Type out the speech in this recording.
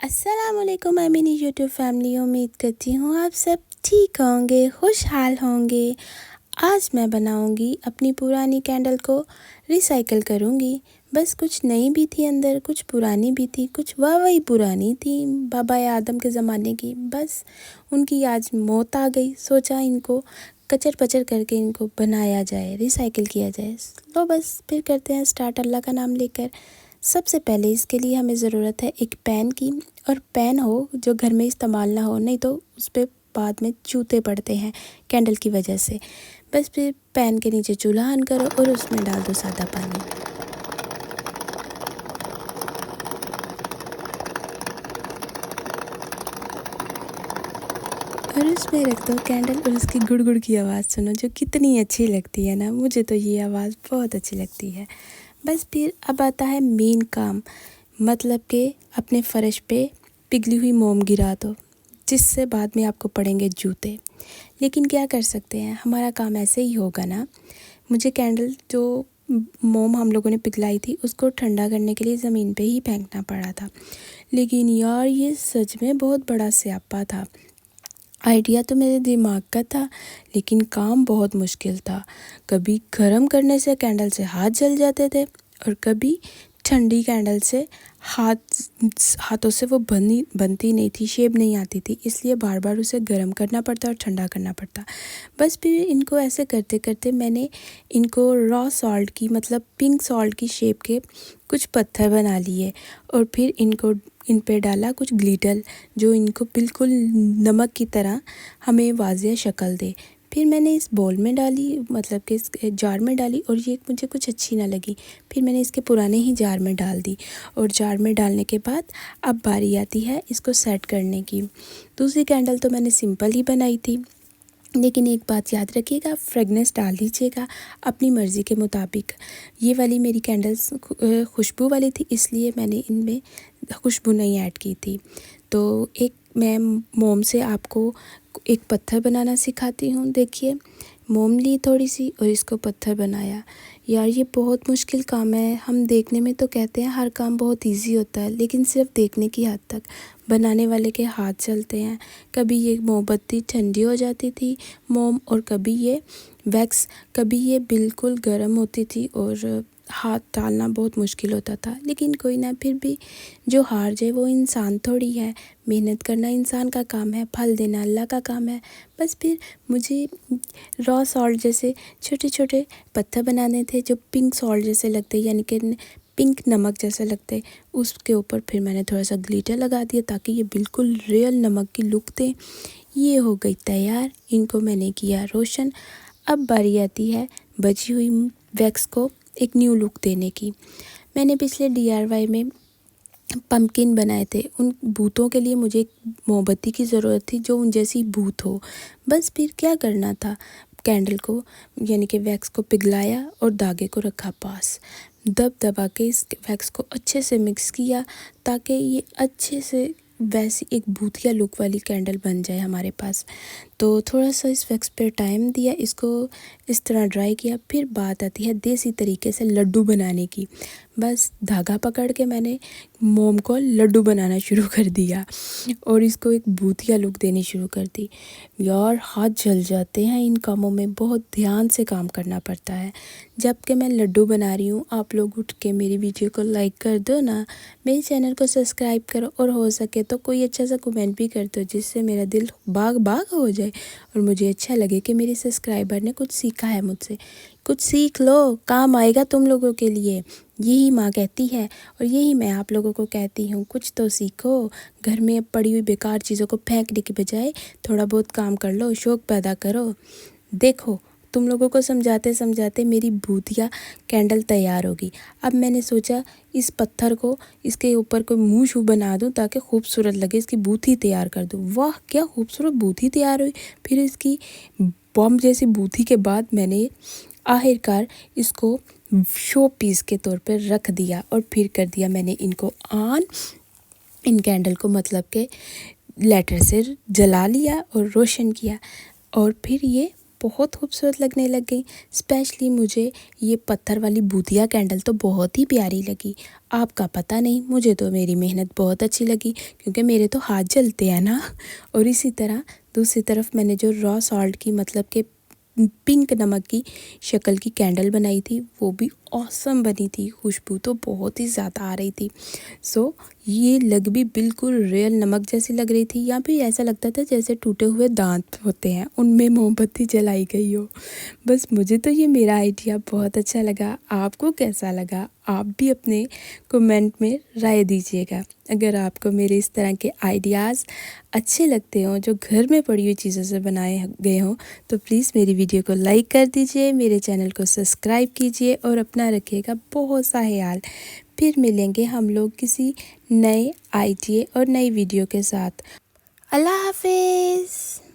अस्सलामुअलैकुम मेरी YouTube family. उम्मीद करती हूँ आप सब ठीक होंगे, खुशहाल होंगे। आज मैं बनाऊँगी अपनी पुरानी कैंडल को रिसाइकिल करूँगी। बस कुछ नई भी थी अंदर, कुछ पुरानी भी थी, कुछ वही पुरानी थी बाबा आदम के ज़माने की। बस उनकी आज मौत आ गई, सोचा इनको कचर पचर करके इनको बनाया जाए, रिसाइकिल किया जाए। लो बस फिर करते हैं स्टार्ट अल्लाह का नाम लेकर। सबसे पहले इसके लिए हमें ज़रूरत है एक पैन की, और पैन हो जो घर में इस्तेमाल ना हो, नहीं तो उस पर बाद में चूते पड़ते हैं कैंडल की वजह से। बस फिर पैन के नीचे चूल्हा ऑन करो और उसमें डाल दो सादा पानी। और उसमें रख दो कैंडल और उसकी गुड़ की आवाज़ सुनो, जो कितनी अच्छी लगती है ना। मुझे तो ये आवाज़ बहुत अच्छी लगती है। बस फिर अब आता है मेन काम, मतलब कि अपने फर्श पे पिघली हुई मोम गिरा दो, जिससे बाद में आपको पड़ेंगे जूते। लेकिन क्या कर सकते हैं, हमारा काम ऐसे ही होगा ना। मुझे कैंडल जो मोम हम लोगों ने पिघलाई थी उसको ठंडा करने के लिए ज़मीन पे ही फेंकना पड़ा था। लेकिन यार ये सच में बहुत बड़ा स्यापा था। आइडिया तो मेरे दिमाग का था, लेकिन काम बहुत मुश्किल था। कभी गर्म करने से कैंडल से हाथ जल जाते थे, और कभी ठंडी कैंडल से हाथों से वो बनती नहीं थी, शेप नहीं आती थी। इसलिए बार बार उसे गर्म करना पड़ता और ठंडा करना पड़ता। बस फिर इनको ऐसे करते करते मैंने इनको रॉ सॉल्ट की, मतलब पिंक सॉल्ट की शेप के कुछ पत्थर बना लिए, और फिर इन पे डाला कुछ ग्लिटर, जो इनको बिल्कुल नमक की तरह हमें वाज़ेह शक्ल दे। फिर मैंने इस बोल में डाली, मतलब कि इस जार में डाली, और ये मुझे कुछ अच्छी ना लगी। फिर मैंने इसके पुराने ही जार में डाल दी, और जार में डालने के बाद अब बारी आती है इसको सेट करने की। दूसरी कैंडल तो मैंने सिंपल ही बनाई थी, लेकिन एक बात याद रखिएगा, फ्रेगनेंस डाल दीजिएगा अपनी मर्ज़ी के मुताबिक। ये वाली मेरी कैंडल्स खुशबू वाली थी, इसलिए मैंने इनमें खुशबू नहीं ऐड की थी। तो एक मैं मोम से आपको एक पत्थर बनाना सिखाती हूँ। देखिए, मोम ली थोड़ी सी और इसको पत्थर बनाया। यार ये बहुत मुश्किल काम है। हम देखने में तो कहते हैं हर काम बहुत इजी होता है, लेकिन सिर्फ देखने की हद तक। बनाने वाले के हाथ चलते हैं। कभी ये मोमबत्ती ठंडी हो जाती थी मोम, और कभी ये वैक्स, कभी ये बिल्कुल गर्म होती थी और हाथ डालना बहुत मुश्किल होता था। लेकिन कोई ना, फिर भी जो हार जाए वो इंसान थोड़ी है। मेहनत करना इंसान का काम है, फल देना अल्लाह का काम है। बस फिर मुझे रॉ सॉल्ट जैसे छोटे छोटे पत्थर बनाने थे, जो पिंक सॉल्ट जैसे लगते, यानी कि पिंक नमक जैसे लगते। उसके ऊपर फिर मैंने थोड़ा सा ग्लिटर लगा दिया, ताकि ये बिल्कुल रियल नमक की लुक दे। ये हो गई तैयार, इनको मैंने किया रोशन। अब बारी आती है बची हुई वैक्स को एक न्यू लुक देने की। मैंने पिछले DIY में पम्पकिन बनाए थे। उन भूतों के लिए मुझे एक मोमबत्ती की ज़रूरत थी जो उन जैसी भूत हो। बस फिर क्या करना था, कैंडल को यानी कि वैक्स को पिघलाया और धागे को रखा पास। दबा के इस वैक्स को अच्छे से मिक्स किया, ताकि ये अच्छे से वैसी एक भूतिया लुक वाली कैंडल बन जाए हमारे पास। तो थोड़ा सा इस वैक्स पे टाइम दिया, इसको इस तरह ड्राई किया। फिर बात आती है देसी तरीके से लड्डू बनाने की। बस धागा पकड़ के मैंने मोम को लड्डू बनाना शुरू कर दिया, और इसको एक भूतिया लुक देनी शुरू कर दी। यार हाथ जल जाते हैं इन कामों में, बहुत ध्यान से काम करना पड़ता है। जबकि मैं लड्डू बना रही हूँ, आप लोग उठ के मेरी वीडियो को लाइक कर दो ना, मेरे चैनल को सब्सक्राइब करो, और हो सके तो कोई अच्छा सा कमेंट भी कर दो, जिससे मेरा दिल बाग बाग हो जाए और मुझे अच्छा लगे कि मेरे सब्सक्राइबर ने कुछ सीखा है मुझसे। कुछ सीख लो, काम आएगा तुम लोगों के लिए। यही माँ कहती है, और यही मैं आप लोगों को कहती हूँ, कुछ तो सीखो। घर में पड़ी हुई बेकार चीज़ों को फेंकने के बजाय थोड़ा बहुत काम कर लो, शौक पैदा करो। देखो, तुम लोगों को समझाते समझाते मेरी भूतिया कैंडल तैयार होगी। अब मैंने सोचा इस पत्थर को इसके ऊपर कोई मुँह शू बना दूँ, ताकि खूबसूरत लगे, इसकी बूथी तैयार कर दूँ। वाह क्या खूबसूरत बूथी तैयार हुई। फिर इसकी बॉम्ब जैसी बूथी के बाद मैंने आखिरकार इसको शो पीस के तौर पर रख दिया, और फिर कर दिया मैंने इनको ऑन। इन कैंडल को मतलब के लेटर से जला लिया और रोशन किया, और फिर ये बहुत खूबसूरत लगने लग गई। स्पेशली मुझे ये पत्थर वाली भूतिया कैंडल तो बहुत ही प्यारी लगी। आपका पता नहीं, मुझे तो मेरी मेहनत बहुत अच्छी लगी क्योंकि मेरे तो हाथ जलते हैं ना। और इसी तरह दूसरी तरफ मैंने जो रॉ सॉल्ट की मतलब के पिंक नमक की शक्ल की कैंडल बनाई थी, वो भी ऑसम बनी थी। खुशबू तो बहुत ही ज़्यादा आ रही थी। सो ये लग भी बिल्कुल रियल नमक जैसी लग रही थी। या फिर ऐसा लगता था जैसे टूटे हुए दांत होते हैं, उनमें मोमबत्ती जलाई गई हो। बस मुझे तो ये मेरा आइडिया बहुत अच्छा लगा। आपको कैसा लगा? आप भी अपने कमेंट में राय दीजिएगा। अगर आपको मेरे इस तरह के आइडियाज़ अच्छे लगते हों जो घर में पड़ी हुई चीज़ों से बनाए गए हों, तो प्लीज़ मेरी वीडियो को लाइक कर दीजिए, मेरे चैनल को सब्सक्राइब कीजिए और अपना रखिएगा बहुत सा ख्याल। फिर मिलेंगे हम लोग किसी नए आइडिया और नई वीडियो के साथ। अल्लाह हाफिज़।